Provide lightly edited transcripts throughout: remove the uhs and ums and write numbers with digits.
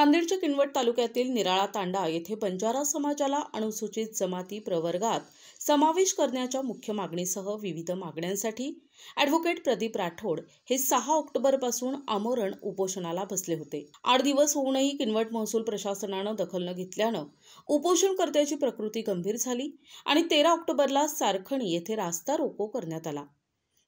नांदेडच्या किनवट तालुक्यातील निराळा तांडा येथे बंजारा समाजाला अनुसूचित जमाती प्रवर्गात समावेश करण्याच्या मुख्य मागणीसह विविध मागण्यांसाठी ॲडव्होकेट प्रदीप राठोड हे 6 ऑक्टोबरपासून आमरण उपोषणाला बसले होते। 8 दिवस होऊनही किनवट महसूल प्रशासनाने दखल न घेतल्याने उपोषणकर्त्याची प्रकृती गंभीर झाली आणि 13 ऑक्टोबरला सारखणी येथे रास्ता रोको करण्यात आला।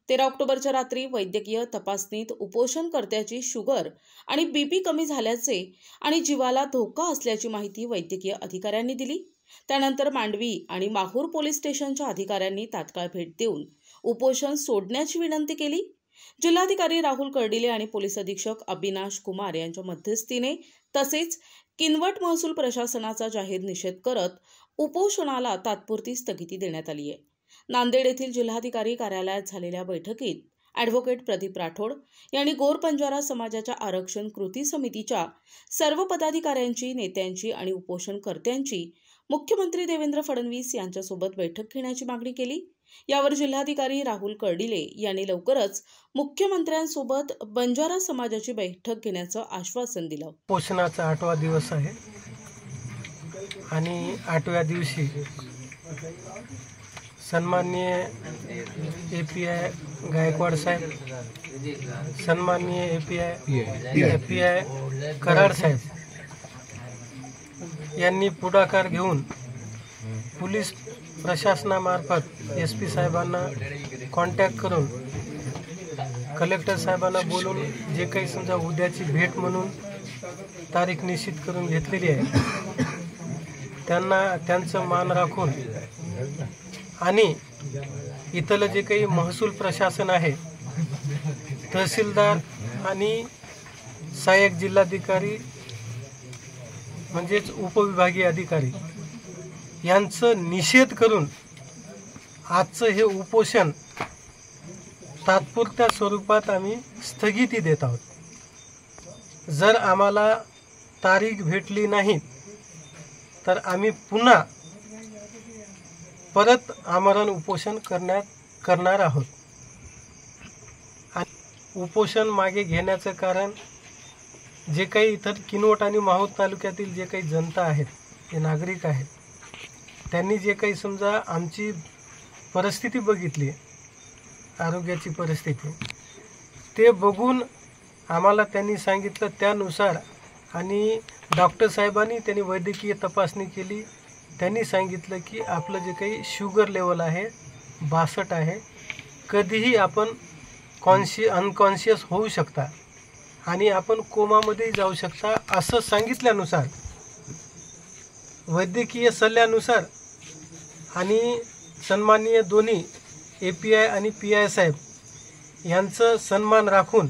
13 ऑक्टोबरच्या रात्री वैद्यकीय तपासणीत उपोषणकर्त्याची शुगर आणि बीपी कमी झाल्याचे आणि जीवाला धोका असल्याची माहिती वैद्यकीय अधिकाऱ्यांनी दिली। त्यानंतर मांडवी आणि माहूर पोलीस स्टेशनच्या अधिकाऱ्यांनी तात्काळ भेट देऊन उपोषण सोडण्याची विनंती केली। जिल्हाधिकारी राहुल कर्डिले आणि पोलीस अधीक्षक अविनाश कुमार यांच्या मध्यस्थीने तसेच किनवट महसूल प्रशासनाचा जाहीर निषेध करत उपोषणाला तात्पुरती स्थगिती देण्यात आली आहे। नांदेड येथील जिल्हाधिकारी कार्यालयात झालेल्या बैठकीत ॲडव्होकेट प्रदीप राठोड यांनी गोर बंजारा समाजाच्या आरक्षण कृती समितीच्या सर्व पदाधिकाऱ्यांची, नेत्यांची आणि उपोषणकर्त्यांची मुख्यमंत्री देवेंद्र फडणवीस यांच्यासोबत बैठक घेण्याची मागणी केली। यावर जिल्हाधिकारी राहुल कर्डिले यांनी लवकरच मुख्यमंत्र्यांसोबत बंजारा समाजाची बैठक घेण्याचं आश्वासन दिलं। उपोषणाचा 8वा दिवस आहे आणि 8व्या दिवशी सन्माननीय एपीआय गायकवाड साहेब, सन्माननीय एपीआय कराड साहेब यांनी पुढाकार घेऊन पोलीस प्रशासनामार्फत एसपी साहेबांना कॉन्टॅक्ट करून कलेक्टर साहेबांना बोलून जे काही समजा उद्याची भेट म्हणून तारीख निश्चित करून घेतलेली आहे, त्यांचं मान राखून आणि इथलं जे काही महसूल प्रशासन आहे, तहसीलदार आणि सहाय्यक जिल्हाधिकारी म्हणजेच उपविभागीय अधिकारी यांचं निषेध करून आजचं हे उपोषण तात्पुरत्या स्वरूपात आम्ही स्थगिती देत आहोत। जर आम्हाला तारीख भेटली नाही तर आम्ही पुन्हा परत आमरण उपोषण करणार आहोत। उपोषण मागे घेण्याचं कारण जे काही इतर किनवट आणि माहूर तालुक्यातील जे काही जनता आहेत, जे नागरिक आहेत, त्यांनी जे काही समजा आमची परिस्थिती बघितली, आरोग्याची परिस्थिती, ते बघून आम्हाला त्यांनी सांगितलं त्यानुसार आणि डॉक्टर साहेबांनी त्यांनी वैद्यकीय तपासणी केली। त्यांनी सांगितलं की आपलं जे काही शुगर लेवल आहे 62 आहे, कधीही आपण अनकॉन्शियस होऊ शकता आणि आपण कोमामध्ये जाऊ शकता, असं सांगितल्यानुसार वैद्यकीय सल्ल्यानुसार आणि सन्माननीय दोन्ही एपीआय आणि पीआय साहेब यांचं सन्मान राखून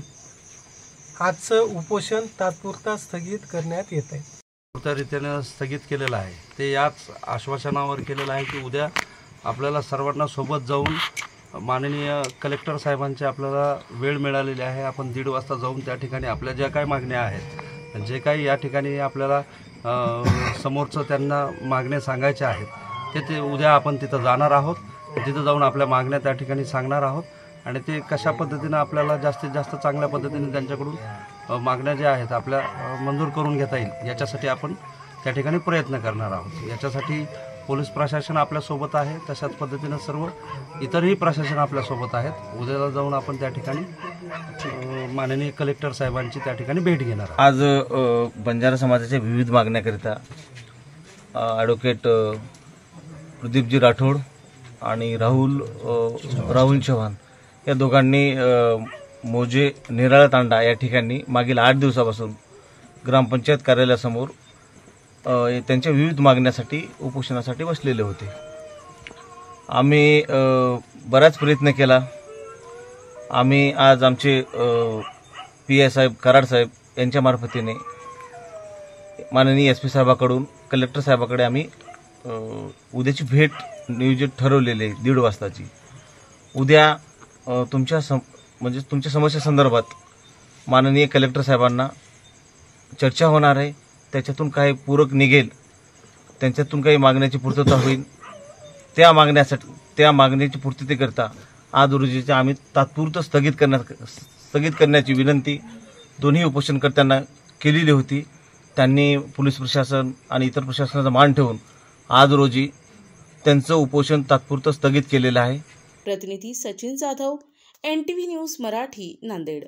आजचं उपोषण तात्पुरता स्थगित करण्यात येत आहे। रीतीने स्थगित केलेलं आहे ते याच आश्वासनावर केलेलं आहे की उद्या आपल्याला सर्वांना सोबत जाऊन माननीय कलेक्टर साहेबांची आपल्याला वेळ मिळालेली आहे। आपण 1:30 वाजता जाऊन त्या ठिकाणी आपल्या ज्या काही मागण्या आहेत, जे काही या ठिकाणी आपल्याला समोरचं त्यांना मागण्या सांगायच्या आहेत, ते उद्या आपण तिथं जाणार आहोत। तिथं जाऊन आपल्या मागण्या त्या ठिकाणी सांगणार आहोत आणि ते कशा पद्धतीनं आपल्याला जास्तीत जास्त चांगल्या पद्धतीने त्यांच्याकडून मागण्या ज्या आहेत आपल्या मंजूर करून घेता येईल याच्यासाठी आपण त्या ठिकाणी प्रयत्न करणार आहोत। याच्यासाठी पोलीस प्रशासन आपल्यासोबत आहे, तशाच पद्धतीनं सर्व इतरही प्रशासन आपल्यासोबत आहेत। उद्याला जाऊन आपण त्या ठिकाणी माननीय कलेक्टर साहेबांची त्या ठिकाणी भेट घेणार आहोत। आज बंजारा समाजाच्या विविध मागण्याकरिता ॲडव्होकेट प्रदीपजी राठोड आणि राहुल चव्हाण या दोघांनी मोजे निराळा तांडा या ठिकाणी मागील 8 दिवसापासून ग्रामपंचायत कार्यालयासमोर त्यांच्या विविध मागण्यासाठी उपोषणासाठी बसलेले होते। आम्ही बराच प्रयत्न केला। आम्ही आज आमचे पीआय साहेब कराड साहेब यांच्या मार्फतीने माननीय एसपी साहेबाकडून कलेक्टर साहेबाकडे आम्ही उद्याची भेट नियोजित ठरवलेली 1:30 वाजताची। उद्या तुमच्या समस्या संदर्भात माननीय कलेक्टर साहेबांना चर्चा होणार आहे। त्याच्यातून काही पूरक निघेल, त्यांच्यातून काही मागण्याची पूर्तता होईल, त्या मागण्याची पूर्ततेकरता आज रोजीचे आम्ही तात्पुरतं स्थगित करण्याची विनंती दोन्ही उपोषणकर्त्यांना केलेली होती। त्यांनी पोलीस प्रशासन आणि इतर प्रशासनाचा मान ठेवून आज रोजी त्यांचं उपोषण तात्पुरतं स्थगित केलेलं आहे. प्रतिनिधी सचिन जाधव, NTV न्यूज मराठी, नांदेड.